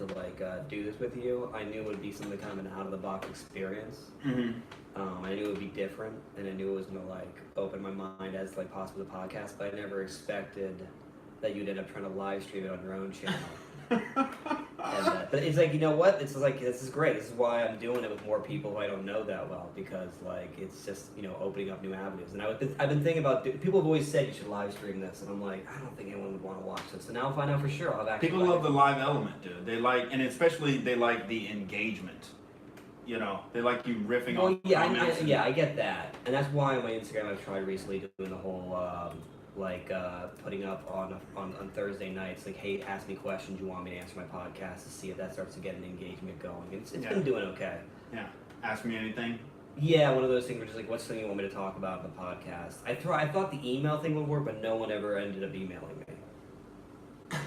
to like do this with you, I knew it would be something kind of an out of the box experience. I knew it would be different, and I knew it was gonna like open my mind as like possibly the podcast. But I never expected that you'd end up trying to live stream it on your own channel. But it's like, you know what? It's like, this is great. This is why I'm doing it with more people who I don't know that well, because like it's just, you know, opening up new avenues. And I've been thinking about, people have always said you should live stream this, and I'm like, I don't think anyone would want to watch this. So now I'll find out for sure. I'll have actually people love the live element, dude. They like, and especially they like the engagement. You know, they like you riffing on comments. I get that, and that's why on my Instagram I've tried recently doing the whole putting up on Thursday nights, like, hey, ask me questions you want me to answer my podcast, to see if that starts to get an engagement going. It's been doing okay. Yeah. Ask me anything. Yeah, one of those things where just like, what's something you want me to talk about in the podcast? I thought the email thing would work, but no one ever ended up emailing me.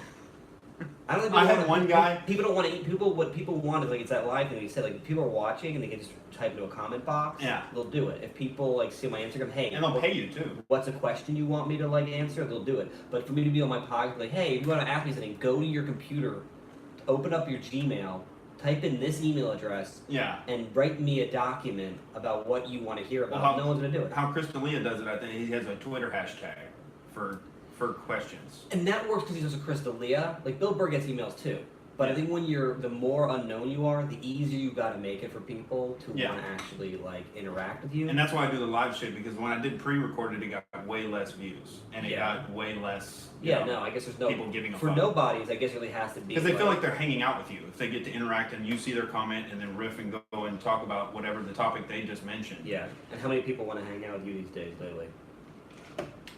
I had one guy. People don't want to eat. What people want is like, it's that live thing. You said, like, if people are watching and they can just type into a comment box. Yeah. They'll do it. If people like see my Instagram, hey, and they'll pay you too. What's a question you want me to like answer? They'll do it. But for me to be on my podcast, like, hey, if you want to ask me something, go to your computer, open up your Gmail, type in this email address, and write me a document about what you want to hear about. No one's gonna do it. How Chris D'Elia does it, I think he has a Twitter hashtag for questions. And that works because he's just a Chris D'Elia. Like, Bill Burr gets emails too. But I think when the more unknown you are, the easier you got to make it for people to want to actually like interact with you. And that's why I do the live shit, because when I did pre-recorded, it got way less views, and it got way less. I guess there's no people giving a for fuck. nobodies. I guess it really has to be because they feel like they're hanging out with you. If they get to interact and you see their comment and then riff and go and talk about whatever the topic they just mentioned. Yeah. And how many people want to hang out with you these days lately?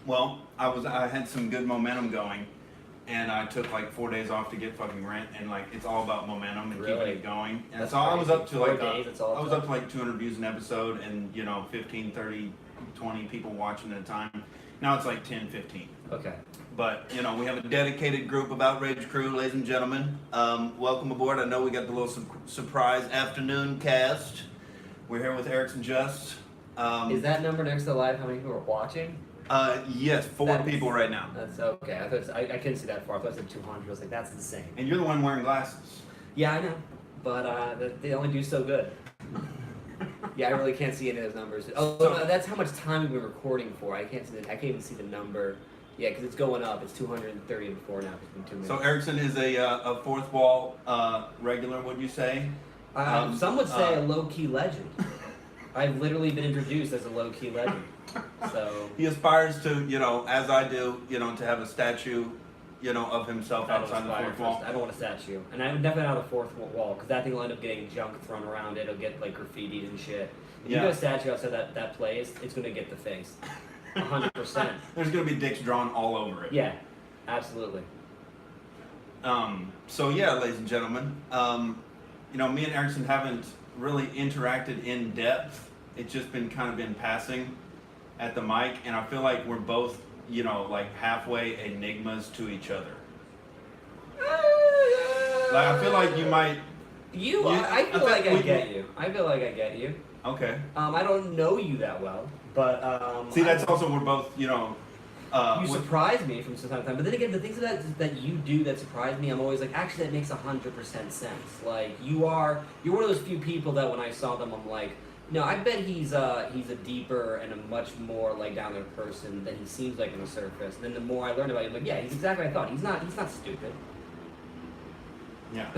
Well, I had some good momentum going. And I took like 4 days off to get fucking rent, and like it's all about momentum and keeping it going. And so I was up to like I was up to like 200 views an episode, and 15, 30, 20 people watching at a time. Now it's like 10, 15. Okay. But we have a dedicated group of Outrage crew, ladies and gentlemen. Welcome aboard. I know we got the little surprise afternoon cast. We're here with Ericson Just. Is that number next to the live? How many people are watching? Yes, 4 people right now. That's okay. I couldn't see that far. I thought it said 200. I was like, that's insane. And you're the one wearing glasses. Yeah, I know. But they only do so good. Yeah, I really can't see any of those numbers. Oh, no, that's how much time we've been recording for. I can't even see the number. Yeah, because it's going up. It's 234 now. It's been 2 minutes. So Ericson is a fourth wall regular, would you say? Some would say a low-key legend. I've literally been introduced as a low-key legend. So he aspires to, as I do, to have a statue, of himself outside the fourth wall. I don't want a statue, and I'm definitely not a fourth wall, because that thing will end up getting junk thrown around it. It'll get like graffitied and shit. If you get a statue outside that place, it's gonna get the face, 100%. There's gonna be dicks drawn all over it. Yeah, absolutely. So yeah, ladies and gentlemen, me and Ericson haven't really interacted in depth. It's just been kind of in passing at the mic, and I feel like we're both, like halfway enigmas to each other. Like I feel like you might. I feel like I get you. I feel like I get you. Okay. I don't know you that well, but see, that's also we're both, you surprise me from time to time. But then again, the things that you do that surprise me, I'm always like, actually, that makes 100% sense. Like you're one of those few people that when I saw them, I'm like, no, I bet he's a deeper and a much more like down there person than he seems like on the surface. And then the more I learned about him, like, yeah, he's exactly what I thought. He's not stupid. Yeah.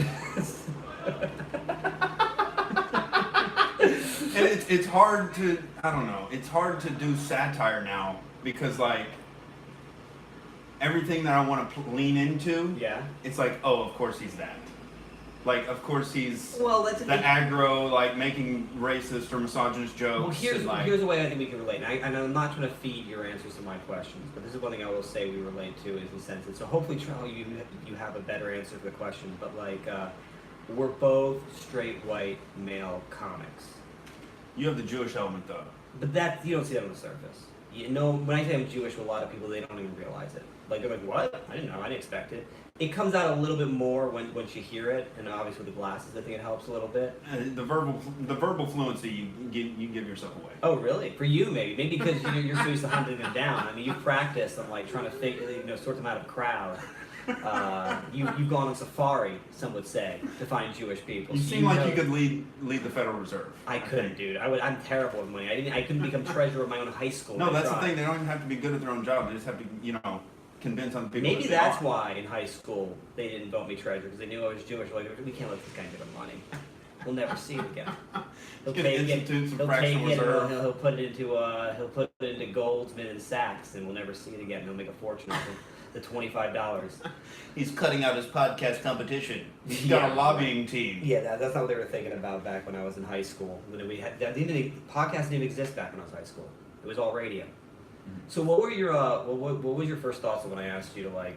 And it's hard to, I don't know, it's hard to do satire now because like everything that I want to lean into, it's like, oh, of course he's that. Like, of course he's the aggro, like making racist or misogynist jokes. Well, here's a way I think we can relate. And I'm not trying to feed your answers to my questions, but this is one thing I will say we relate to is the sense. So hopefully, Charlie, you have a better answer to the question. But like, we're both straight white male comics. You have the Jewish element though. But that you don't see that on the surface. When I say I'm Jewish, to a lot of people, they don't even realize it. Like they're like, "What? I didn't know. I didn't expect it." It comes out a little bit more once you hear it, and obviously with the glasses, I think it helps a little bit. The verbal fluency you give yourself away. Oh, really? For you, maybe because you're so used to hunting them down. I mean, you practice on like trying to sort them out of crowd. You've gone on safari, some would say, to find Jewish people. You so seem like you could lead the Federal Reserve. I couldn't, dude. I'm terrible with money. I couldn't become treasurer of my own high school. No, that's the thing. They don't even have to be good at their own job. They just have to, convince other people. Maybe that's why in high school they didn't vote me treasurer, because they knew I was Jewish. Like, we can't let this guy get our money. We'll never see it again. He'll take it. He'll put it into Goldman and Sachs, and we'll never see it again. He'll make a fortune off the $25. He's cutting out his podcast competition. He's got a lobbying team. Yeah, that's not what they were thinking about back when I was in high school. When we had podcasts didn't even exist back when I was in high school. It was all radio. Mm-hmm. So what were your what was your first thoughts when I asked you to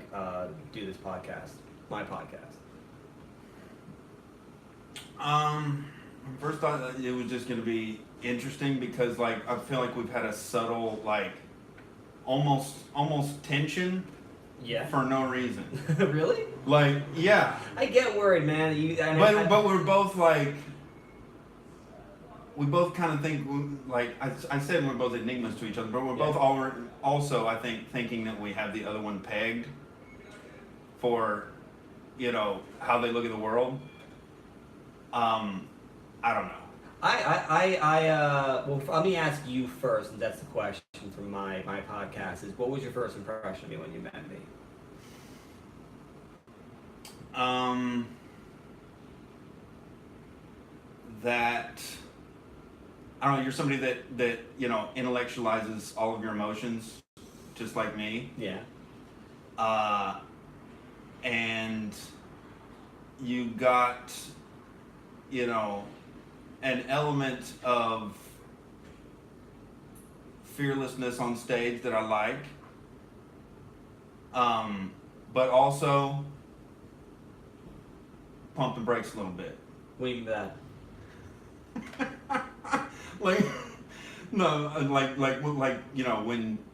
do this podcast, my podcast? First thought that it was just going to be interesting because I feel like we've had a subtle almost tension. Yeah. For no reason. Really? Yeah. I get worried, man. But we're both we both kind of think I said we're both enigmas to each other, but we're both also I think thinking that we have the other one pegged for how they look at the world. I don't know. Well, let me ask you first, and that's the question from my podcast, is what was your first impression of me when you met me? That, I don't know, you're somebody that intellectualizes all of your emotions, just like me. Yeah. And you got, an element of fearlessness on stage that I like, but also pump the brakes a little bit. What do you mean by that?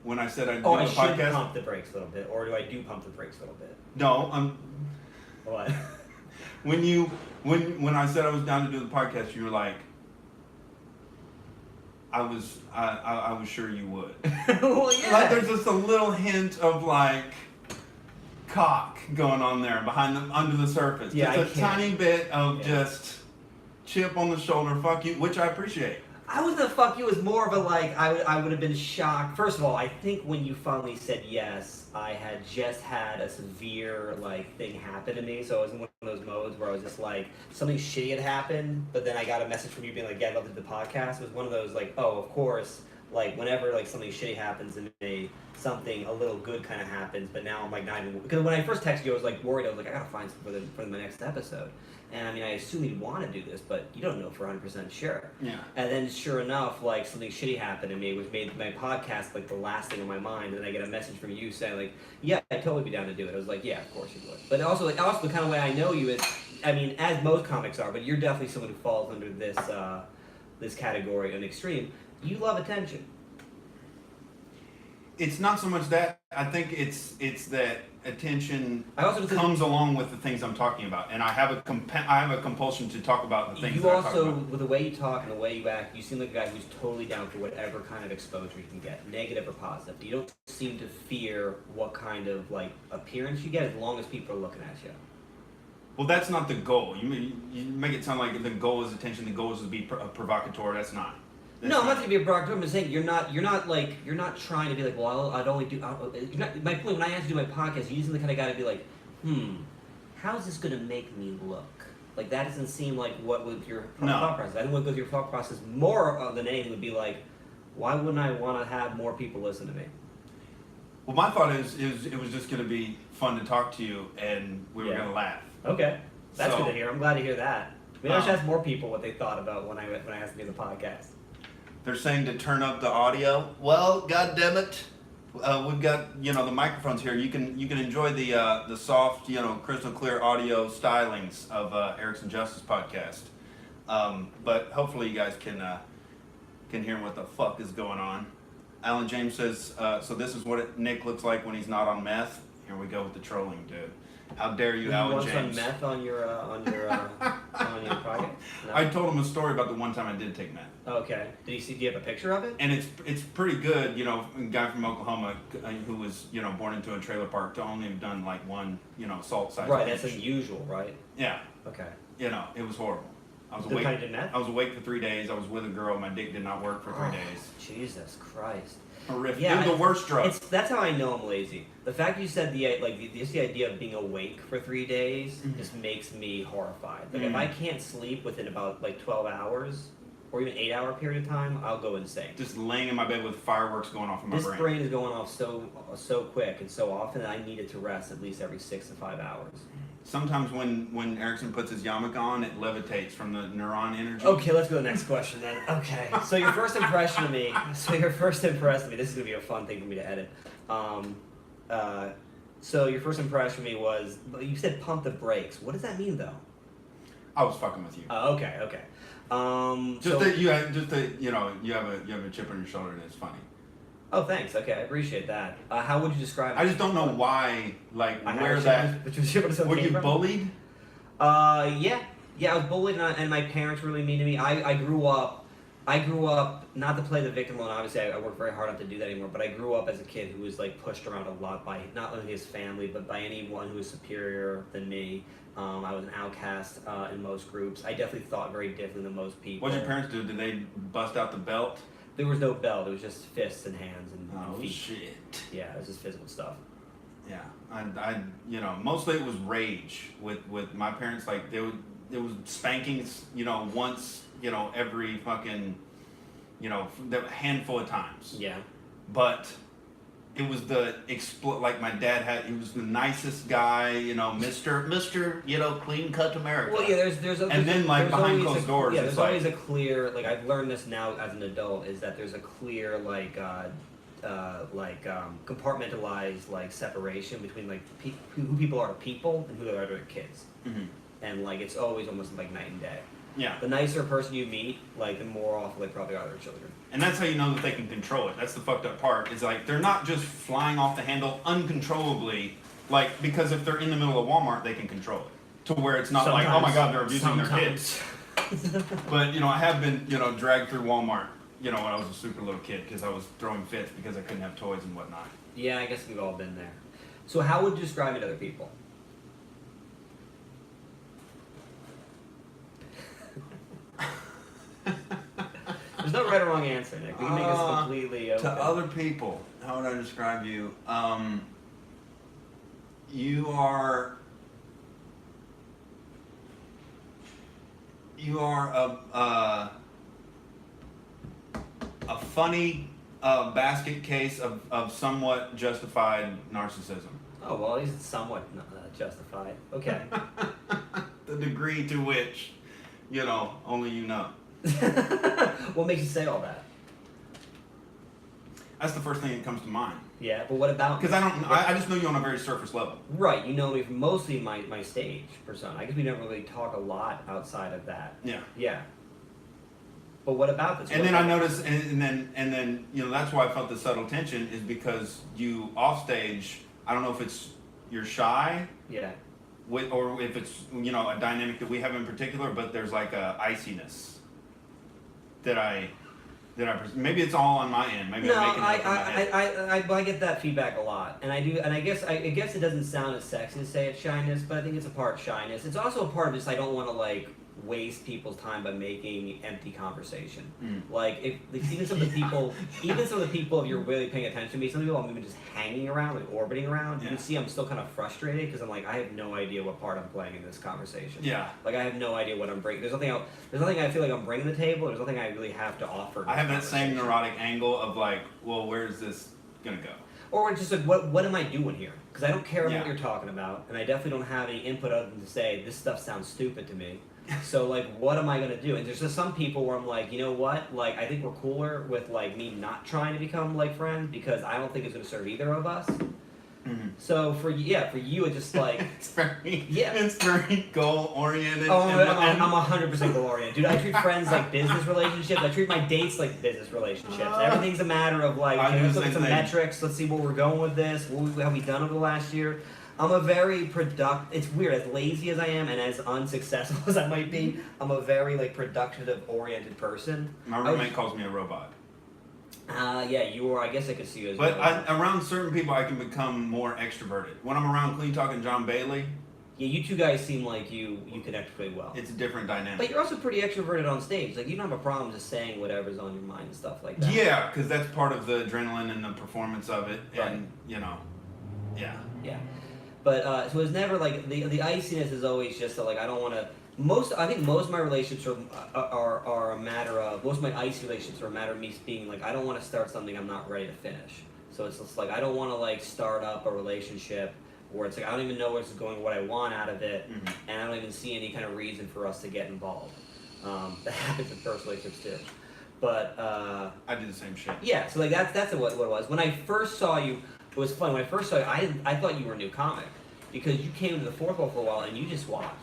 When I said I'd do a podcast. I should pump the brakes a little bit, or do I do pump the brakes a little bit? No, What? When I said I was down to do the podcast, you were like, I was sure you would. Well, yeah. There's just a little hint of cock going on there under the surface. Yeah, just a tiny bit of just chip on the shoulder, fuck you, which I appreciate. I was gonna fuck you. It was more of a I would have been shocked. First of all, I think when you finally said yes, I had just had a severe thing happen to me. So I was in one of those modes where I was just something shitty had happened, but then I got a message from you being yeah, I love the podcast. It was one of those oh, of course, whenever something shitty happens to me, something a little good kind of happens. But now I'm not even, because when I first texted you, I was worried. I was I gotta find something for the next episode. And I assume you'd want to do this, but you don't know for 100% sure. Yeah. And then sure enough, something shitty happened to me, which made my podcast the last thing on my mind. And then I get a message from you saying yeah, I'd totally be down to do it. I was yeah, of course you would. But also the kind of way I know you is, as most comics are, but you're definitely someone who falls under this this category on extreme. You love attention. It's not so much that. I think it's that attention comes along with the things I'm talking about, and I have a compulsion to talk about the things. You also, with the way you talk and the way you act, you seem like a guy who's totally down for whatever kind of exposure you can get, negative or positive. You don't seem to fear what kind of appearance you get, as long as people are looking at you. Well, that's not the goal. You make it sound like the goal is attention. The goal is to be provocateur. That's not. No, I'm not going to be a provocateur. I'm just saying you're not trying to be well, I'd only do. My point when I asked you to do my podcast, you're the kind of guy to be how's this going to make me look? That doesn't seem like what with your thought process. I think what goes your thought process more than anything would be why wouldn't I want to have more people listen to me? Well, my thought is it was just going to be fun to talk to you, and we were going to laugh. Okay, that's good to hear. I'm glad to hear that. Maybe I should ask more people what they thought about when I asked them to do the podcast. They're saying to turn up the audio. Well, God damn it, we've got the microphones here. You can enjoy the soft crystal clear audio stylings of Ericson Justice podcast. But hopefully you guys can hear what the fuck is going on. Alan James says, so this is what Nick looks like when he's not on meth. Here we go with the trolling, dude. How dare you, Alan James? You want some meth on your project? I told him a story about the one time I did take meth. Okay. Do you have a picture of it? And it's pretty good, you know, a guy from Oklahoma who was, you know, born into a trailer park to only have done like one, you know, salt size. Right, that's unusual, right? Yeah. Okay. You know, it was horrible. I was awake. I was awake for 3 days. I was with a girl. My dick did not work for 3 days. Jesus Christ. Horrific. Yeah, the worst drug. That's how I know I'm lazy. The fact you said the idea of being awake for 3 days just makes me horrified. Like if I can't sleep within about like 12 hours or even 8-hour period of time, I'll go insane. Just laying in my bed with fireworks going off in my brain. This brain is going off so quick and so often that I need it to rest at least every 6 to 5 hours. Sometimes when Ericson puts his yarmulke on, it levitates from the neuron energy. Okay, let's go to the next question then. Okay, so your first impression of me. This is gonna be a fun thing for me to edit. So your first impression of me was, you said pump the brakes. What does that mean though? I was fucking with you. Okay. You have a chip on your shoulder and it's funny. Oh, thanks. Okay, I appreciate that. How would you describe it? I just don't know why, like, where that... Were you bullied? Yeah, I was bullied, and my parents were really mean to me. I grew up, not to play the victim role, and obviously I worked very hard not to do that anymore, but I grew up as a kid who was, like, pushed around a lot by not only his family, but by anyone who was superior than me. I was an outcast in most groups. I definitely thought very differently than most people. What did your parents do? Did they bust out the belt? There was no belt. It was just fists and hands and feet. Shit. Yeah, it was just physical stuff. Yeah, I mostly it was rage with my parents. Like it was spankings, once, every fucking, the handful of times. Yeah. But it was like my dad he was the nicest guy, Mr. clean cut America. Well, yeah, there's and then like behind closed doors. Yeah, there's always a clear, like I've learned this now as an adult, is that there's a clear compartmentalized like separation between like who people are to people and who they are to their kids. Mm-hmm. And like it's always almost like night and day. Yeah. The nicer person you meet, like the more awful they probably are their children. And that's how you know that they can control it. That's the fucked up part. Is like they're not just flying off the handle uncontrollably, like because if they're in the middle of Walmart, they can control it to where it's not like, oh my god, they're abusing their kids. But I have been dragged through Walmart when I was a super little kid because I was throwing fits because I couldn't have toys and whatnot. Yeah, I guess we've all been there. So how would you describe it to other people? There's no right or wrong answer, Nick. We can make this completely open. To other people, how would I describe you? You are a funny basket case of somewhat justified narcissism. Oh, well, he's somewhat justified. Okay. The degree to which, only you know. What makes you say all that? That's the first thing that comes to mind. Yeah, but what about... Because I just know you on a very surface level. Right, you know me from mostly my stage persona. I guess we never really talk a lot outside of that. Yeah. Yeah. But what about this? And then I noticed, and then that's why I felt the subtle tension is because you off stage, I don't know if it's you're shy. Yeah. Or if it's a dynamic that we have in particular, but there's like a iciness that I maybe it's all on my end. Maybe no, I'm making it up in my head. I get that feedback a lot, and I do, and I guess it doesn't sound as sexy to say it's shyness, but I think it's a part shyness. It's also a part of just I don't want to like waste people's time by making empty conversation. Like even some of the people, if you're really paying attention to me, some people I'm even just hanging around, like orbiting around. You can see I'm still kind of frustrated because I'm like I have no idea what part I'm playing in this conversation. Yeah. Like I have no idea what I'm bringing. There's nothing I feel like I'm bringing to the table. There's nothing I really have to offer. I have that same neurotic angle of like, well, where's this gonna go? Or just like, what am I doing here? Because I don't care what you're talking about, and I definitely don't have any input other than to say this stuff sounds stupid to me. So like, what am I gonna do? And there's just some people where I'm like, you know what? Like, I think we're cooler with like me not trying to become like friends because I don't think it's gonna serve either of us. Mm-hmm. So for you, it's just like it's very goal oriented. Oh, I'm 100% goal oriented, dude. I treat friends like business relationships. I treat my dates like business relationships. Everything's a matter of like, let's look at some metrics. Let's see where we're going with this. What have we done over the last year? I'm a very it's weird, as lazy as I am and as unsuccessful as I might be, I'm a very like productive-oriented person. My roommate calls me a robot. Yeah, you are. I guess I could see you as. But around certain people, I can become more extroverted. When I'm around Clean Talk and John Bailey. Yeah, you two guys seem like you connect pretty well. It's a different dynamic. But you're also pretty extroverted on stage. Like, you don't have a problem just saying whatever's on your mind and stuff like that. Yeah, because that's part of the adrenaline and the performance of it. Right. And, yeah. Yeah. But, so it's never like, the iciness is always just that, like, I don't want to, I think most of my relationships are a matter of, most of my icy relationships are a matter of me being like, I don't want to start something I'm not ready to finish. So it's just like, I don't want to, like, start up a relationship where it's like, I don't even know where it's going, what I want out of it, and I don't even see any kind of reason for us to get involved. That happens in first relationships too. But I do the same shit. Yeah, so like that's what it was. When I first saw you, it was funny. When I first saw you, I thought you were a new comic because you came to the fourth wall for a while and you just watched.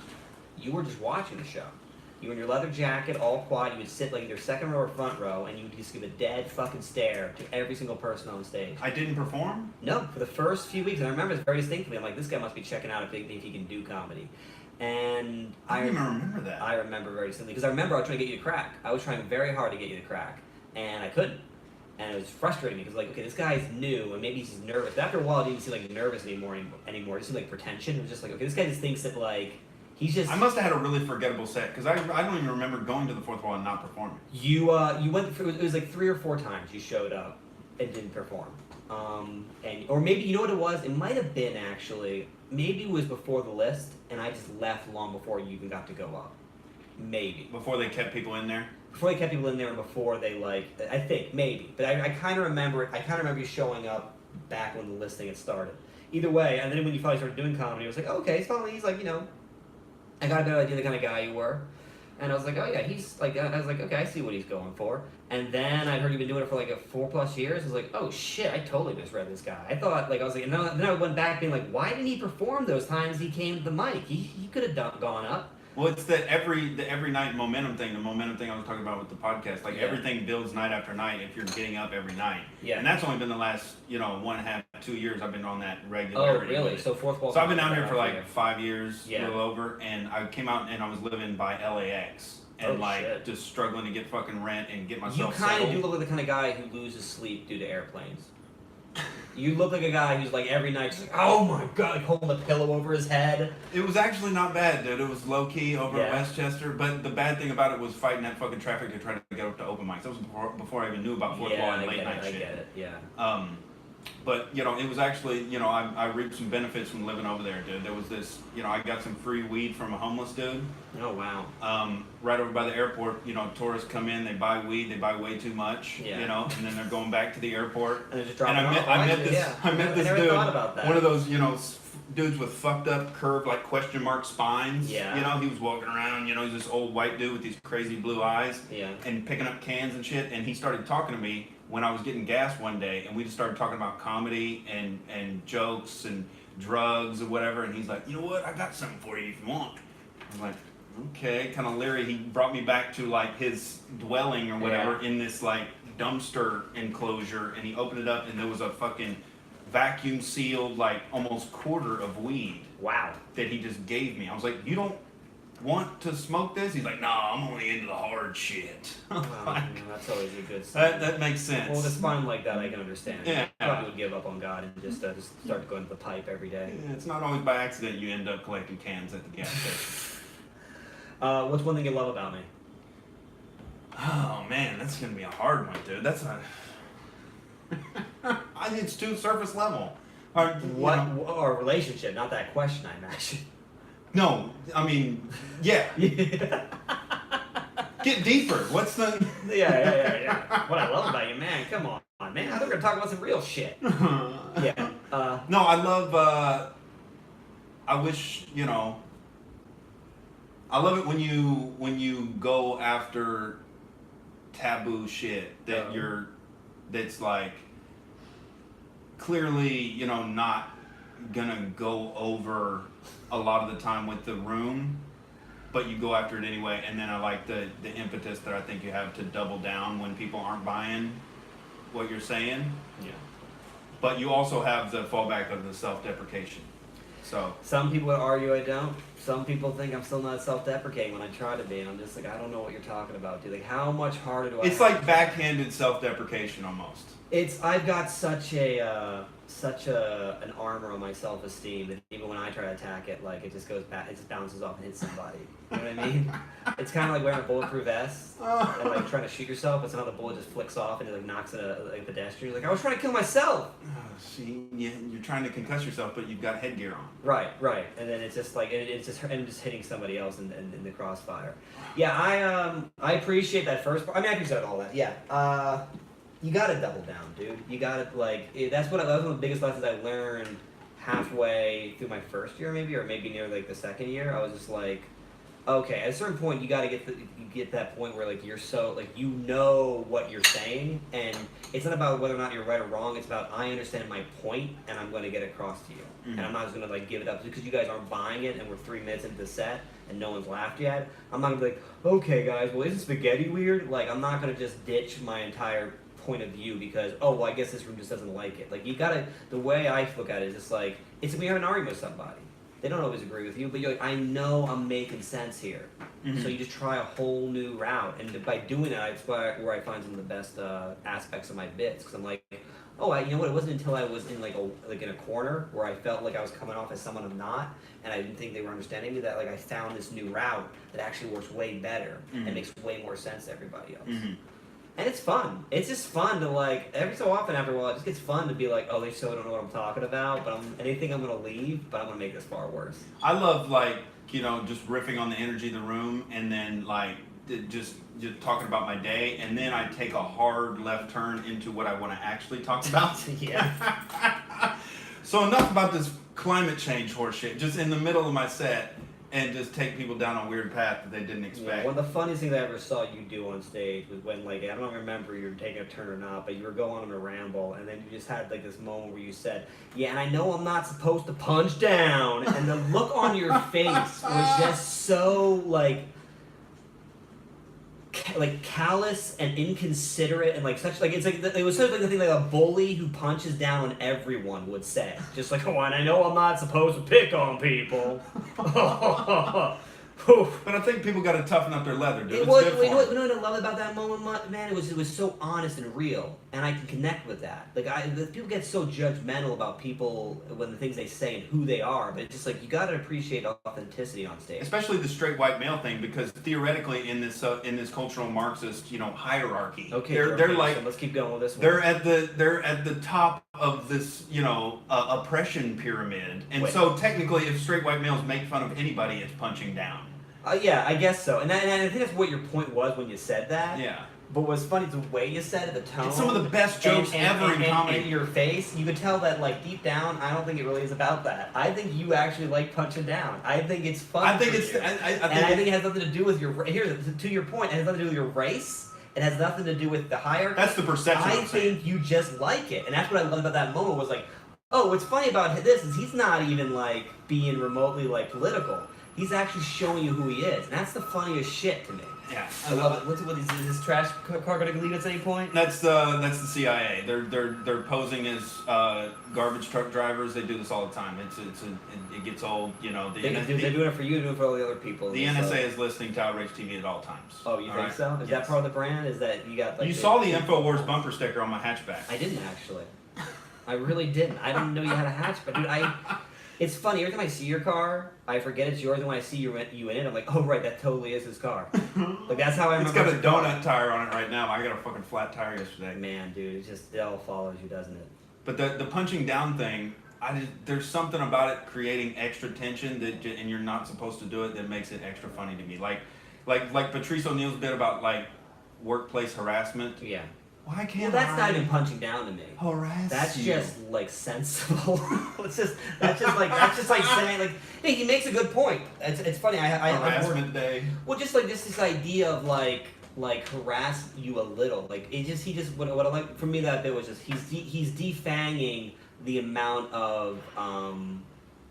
You were just watching the show. You were in your leather jacket, all quiet. You would sit like either second row or front row, and you would just give a dead fucking stare to every single person on stage. I didn't perform? No, for the first few weeks, and I remember it very distinctly. I'm like, this guy must be checking out if he can do comedy. And I don't even remember that. I remember very distinctly because I remember I was trying to get you to crack. I was trying very hard to get you to crack, and I couldn't. And it was frustrating me because, like, okay, this guy's new, and maybe he's nervous. But after a while, it didn't seem like nervous anymore. It just seemed like pretension. It was just like, okay, this guy just thinks that, like, he's just. I must have had a really forgettable set because I don't even remember going to the fourth wall and not performing. You went through. It was like 3 or 4 times you showed up and didn't perform. Or maybe you know what it was. It might have been actually. Maybe it was before the list, and I just left long before you even got to go up. Maybe. Before they kept people in there. Before they kept people in there, and before they I think maybe, but I kind of remember it. I kind of remember you showing up back when the listing had started. Either way, and then when you finally started doing comedy, it was like, oh, okay, he's like, I got a good idea of the kind of guy you were. And I was like, oh yeah, he's like, I was like, okay, I see what he's going for. And then I heard you've been doing it for like 4+ years. I was like, oh shit, I totally misread this guy. I thought, like, I was like, and then I went back being like, why didn't he perform those times he came to the mic? He could have gone up. Well, it's the every night momentum thing, the momentum thing I was talking about with the podcast. Like, everything builds night after night if you're getting up every night. Yeah. And that's only been the last, 1.5, 2 years I've been on that regularity. Oh, really? So fourth wall. So I've been out here for like 5 years, a little over, and I came out and I was living by LAX. And just struggling to get fucking rent and get myself settled. You kind of do look like the kind of guy who loses sleep due to airplanes. You look like a guy who's like every night just like, oh my god, like holding a pillow over his head. It was actually not bad, dude. It was low key over at Westchester, but the bad thing about it was fighting that fucking traffic to try to get up to open mics. That was before I even knew about fourth wall and late night shit. I get it, yeah. But it was actually, I reaped some benefits from living over there, dude. There was this, I got some free weed from a homeless dude. Oh wow. Right over by the airport, tourists come in, they buy weed, they buy way too much, and then they're going back to the airport. And they're just dropping I met this dude, one of those, dudes with fucked up, curved, like question mark spines. Yeah. He was walking around, he's this old white dude with these crazy blue eyes. Yeah. And picking up cans and shit, and he started talking to me when I was getting gas one day, and we just started talking about comedy and jokes and drugs or whatever, and he's like, you know what, I got something for you if you want. I'm like, okay, kind of leery. He brought me back to like his dwelling or whatever in this like dumpster enclosure, and he opened it up and there was a fucking vacuum sealed like almost quarter of weed. Wow. That he just gave me. I was like, you don't want to smoke this? He's like, nah, I'm only into the hard shit. That's always a good sign. That makes sense. Well, with a spine like that, I can understand. Yeah. I probably would give up on God and just start going to the pipe every day. Yeah, it's not always by accident you end up collecting cans at the gas station. What's one thing you love about me? Oh man, that's gonna be a hard one, dude. That's a. I think it's too surface level. Or relationship, not that question, I imagine. No, I mean, yeah. Get deeper. What's the? Yeah. What I love about you, man. Come on, man. I thought we were gonna talk about some real shit. Yeah. No, I love. I wish I love it when you go after taboo shit that that's like clearly not gonna go over a lot of the time with the room, but you go after it anyway. And then I like the impetus that I think you have to double down when people aren't buying what you're saying. Yeah. But you also have the fallback of the self-deprecation. So some people would argue I don't. Some people think I'm still not self-deprecating when I try to be, and I'm just like, I don't know what you're talking about, dude. Like, how much harder do I? It's like backhanded self-deprecation almost. I've got such an armor on my self-esteem that even when I try to attack it, like it just goes back, it just bounces off and hits somebody. You know what I mean? It's kind of like wearing a bulletproof vest and like trying to shoot yourself, but somehow the bullet just flicks off and it like knocks at a pedestrian. You're like, I was trying to kill myself. See, you're trying to concuss yourself, but you've got headgear on. Right, and then it's just like it's just hitting somebody else in the crossfire. Yeah, I appreciate that first part. I mean, I appreciate all that. Yeah. You gotta double down, dude. You gotta, like, that was one of the biggest lessons I learned halfway through my first year, maybe, or maybe near, like, the second year. I was just like, okay, at a certain point, you gotta get that point where, like, you're so, like, you know what you're saying, and it's not about whether or not you're right or wrong. It's about, I understand my point, and I'm gonna get across to you. Mm-hmm. And I'm not just gonna, like, give it up because you guys aren't buying it, and we're 3 minutes into the set, and no one's laughed yet. I'm not gonna be like, okay, guys, well, isn't spaghetti weird? Like, I'm not gonna just ditch my entire point of view because, oh, well, I guess this room just doesn't like it. Like, you gotta, the way I look at it is just like, it's when you have an argument with somebody. They don't always agree with you, but you're like, I know I'm making sense here. Mm-hmm. So you just try a whole new route, and by doing that, it's where I find some of the best aspects of my bits, because I'm like, oh, you know what, it wasn't until I was in in a corner where I felt like I was coming off as someone I'm not, and I didn't think they were understanding me, that like I found this new route that actually works way better and makes way more sense to everybody else. Mm-hmm. And it's fun. It's just fun to, like, every so often after a while, it just gets fun to be like, oh, they still don't know what I'm talking about, but they think I'm going to leave, but I'm going to make this far worse. I love, like, you know, just riffing on the energy of the room and then, like, just talking about my day, and then I take a hard left turn into what I want to actually talk about. Yeah. So enough about this climate change horseshit, just in the middle of my set. And just take people down a weird path that they didn't expect. Yeah, one of the funniest things I ever saw you do on stage was when, like, I don't remember you were taking a turn or not, but you were going on a ramble, and then you just had, like, this moment where you said, yeah, and I know I'm not supposed to punch down, and the look on your face was just so, like callous and inconsiderate, and like such, like, it's like it was sort of like the thing like a bully who punches down on everyone would say, just like, oh, and I know I'm not supposed to pick on people. But I think people got to toughen up their leather, dude. You know what I love about that moment, man? It was so honest and real, and I can connect with that. Like, people get so judgmental about people when the things they say and who they are, but it's just like, you got to appreciate authenticity on stage. Especially the straight white male thing, because theoretically in this cultural Marxist, you know, hierarchy, okay, they're like, so let's keep going with this one. They're at the top of this, you know, oppression pyramid, and so technically, if straight white males make fun of anybody, it's punching down. Yeah, I guess so. And I think that's what your point was when you said that. Yeah. But what's funny is the way you said it, the tone. It's some of the best jokes ever in comedy. And your face, you could tell that, like, deep down, I don't think it really is about that. I think you actually like punching down. I think it's fun. I think it has nothing to do with your. To your point, it has nothing to do with your race. It has nothing to do with the hierarchy. That's the perception. I think you just like it, and that's what I love about that moment. Was like, oh, what's funny about this is he's not even like being remotely like political. He's actually showing you who he is, and that's the funniest shit to me. Yeah, I love it. What is this trash car going to leave at any point? That's the CIA. They're posing as garbage truck drivers. They do this all the time. It gets old. You know, they're doing it for you, doing it for all the other people. The NSA is listening to Outrage TV at all times. Oh, you think so? Is that part of the brand? Is that you got like? You saw the InfoWars bumper sticker on my hatchback. I didn't actually. I really didn't. I didn't know you had a hatchback, dude. It's funny, every time I see your car, I forget it's yours, and when I see you in it, I'm like, oh, right, that totally is his car. Like, that's how I remember. It's got a donut tire on it right now. I got a fucking flat tire yesterday. Man, dude, it all follows you, doesn't it? But the punching down thing, there's something about it creating extra tension, and you're not supposed to do it, that makes it extra funny to me. Like Patrice O'Neal's bit about, like, workplace harassment. Yeah. Why can't that's not even punching down to me. Harass That's you. Just like sensible. That's just like saying, like, hey, he makes a good point. It's funny. Harassment day. Well, just like this idea of like harass you a little. Like what I like for me, that bit was just he's defanging the amount of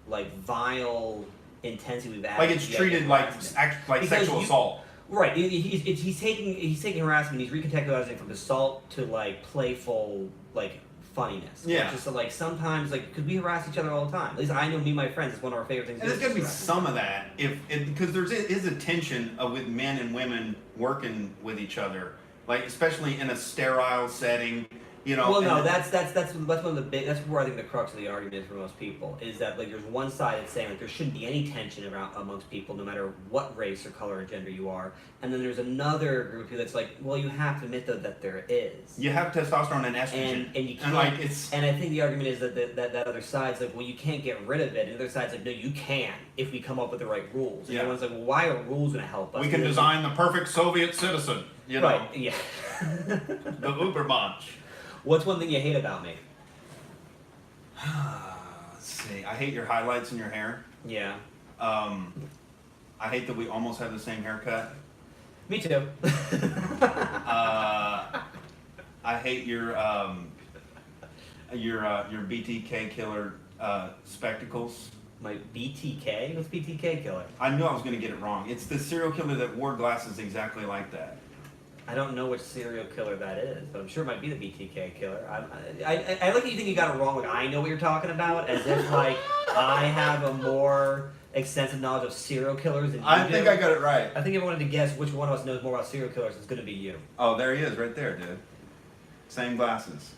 like vile intensity we've added. Like it's treated like sexual assault. Right, he's taking harassment, he's recontextualizing it from assault to like playful, like funniness. Yeah. It's just like sometimes, like, because we harass each other all the time. At least I know me and my friends, it's one of our favorite things. And there's got to be some of that, because there is a tension with men and women working with each other, like especially in a sterile setting. You know, well, no, that's one of the big. That's where I think the crux of the argument is for most people is that like there's one side that's saying like there shouldn't be any tension around amongst people, no matter what race or color or gender you are, and then there's another group of people that's like, well, you have to admit though that there is. You have testosterone and estrogen, and you can't. And like it's. And I think the argument is that other side's like, well, you can't get rid of it, and the other side's like, no, you can if we come up with the right rules. And yeah. everyone's like, well, why are rules going to help us? We can design the perfect Soviet citizen. You know. Right. Yeah. The Ubermensch. What's one thing you hate about me? Let's see. I hate your highlights in your hair. Yeah. I hate that we almost have the same haircut. Me too. I hate your BTK killer spectacles. My BTK? What's BTK killer? I knew I was going to get it wrong. It's the serial killer that wore glasses exactly like that. I don't know which serial killer that is, but I'm sure it might be the BTK killer. I like that you think you got it wrong. Like I know what you're talking about, as if like I have a more extensive knowledge of serial killers than you I think do. I got it right. I think if I wanted to guess which one of us knows more about serial killers, it's going to be you. Oh, there he is, right there, dude. Same glasses.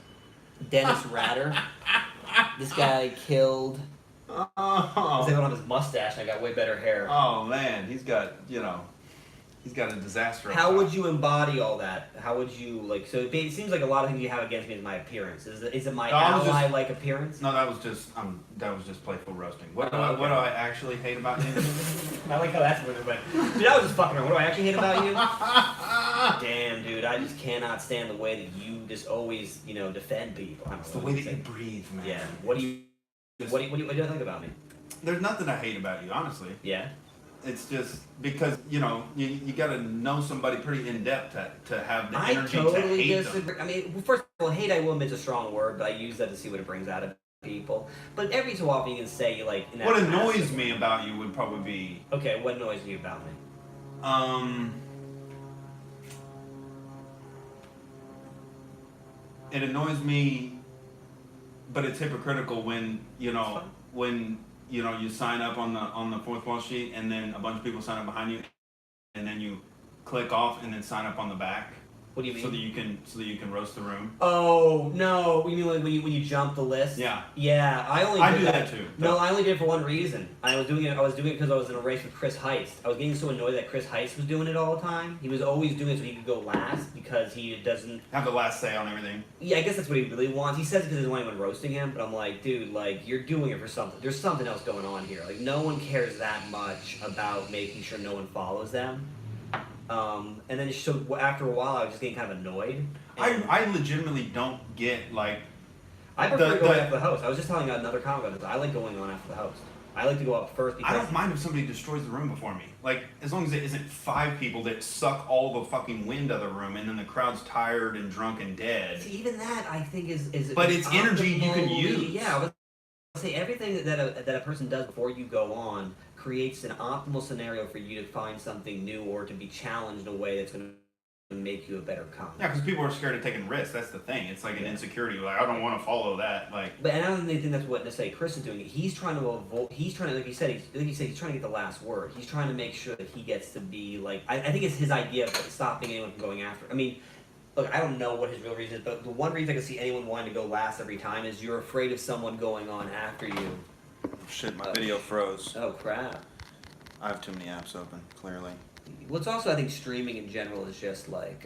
Dennis Rader. This guy killed. Oh. I was able on his mustache, and I got way better hair. Oh man, he's got he's got a disaster. How would you embody all that? How would you like? So it seems like a lot of things you have against me is my appearance. Is it my ally-like appearance? No, that was just playful roasting. What do I actually hate about you? I like how that's what it went. Dude, I was just fucking around. What do I actually hate about you? Damn, dude, I just cannot stand the way that you just always, defend people. It's the way that you breathe, man. Yeah. What do you think about me? There's nothing I hate about you, honestly. Yeah. It's just because you got to know somebody pretty in depth to have the energy to hate them. I mean, first of all, hate I will admit is a strong word, but I use that to see what it brings out of people. But every so often you can say like. In that what annoys me about you would probably be. Okay, what annoys you about me? It annoys me, but it's hypocritical when you sign up on the fourth wall sheet and then a bunch of people sign up behind you, and then you click off and then sign up on the back. What do you mean? So that you can roast the room. Oh no! You mean when you jump the list? Yeah. Yeah, I do that too. No, I only did it for one reason. I was doing it because I was in a race with Chris Heist. I was getting so annoyed that Chris Heist was doing it all the time. He was always doing it so he could go last because he doesn't have the last say on everything. Yeah, I guess that's what he really wants. He says it because he doesn't want anyone roasting him. But I'm like, dude, like you're doing it for something. There's something else going on here. Like no one cares that much about making sure no one follows them. And then so after a while, I was just getting kind of annoyed. I legitimately don't get like. I prefer going after the host. I was just telling another comic about this. I like going on after the host. I like to go up first because I don't mind if somebody destroys the room before me. Like as long as it isn't 5 people that suck all the fucking wind out of the room, and then the crowd's tired and drunk and dead. See, even that I think is. But it's energy you can use. Yeah, I would say everything that a person does before you go on creates an optimal scenario for you to find something new or to be challenged in a way that's going to make you a better comic. Yeah, because people are scared of taking risks. That's the thing. It's like an insecurity. Like I don't want to follow that. Like. But and I don't think that's what necessarily Chris is doing. He's trying to avoid. He's trying to, like you said, he's trying to get the last word. He's trying to make sure that he gets to be like. I think it's his idea of stopping anyone from going after. I mean. Look, I don't know what his real reason is, but the one reason I can see anyone wanting to go last every time is you're afraid of someone going on after you. Shit, my video froze. Oh, crap. I have too many apps open, clearly. What's also, I think, streaming in general is just like,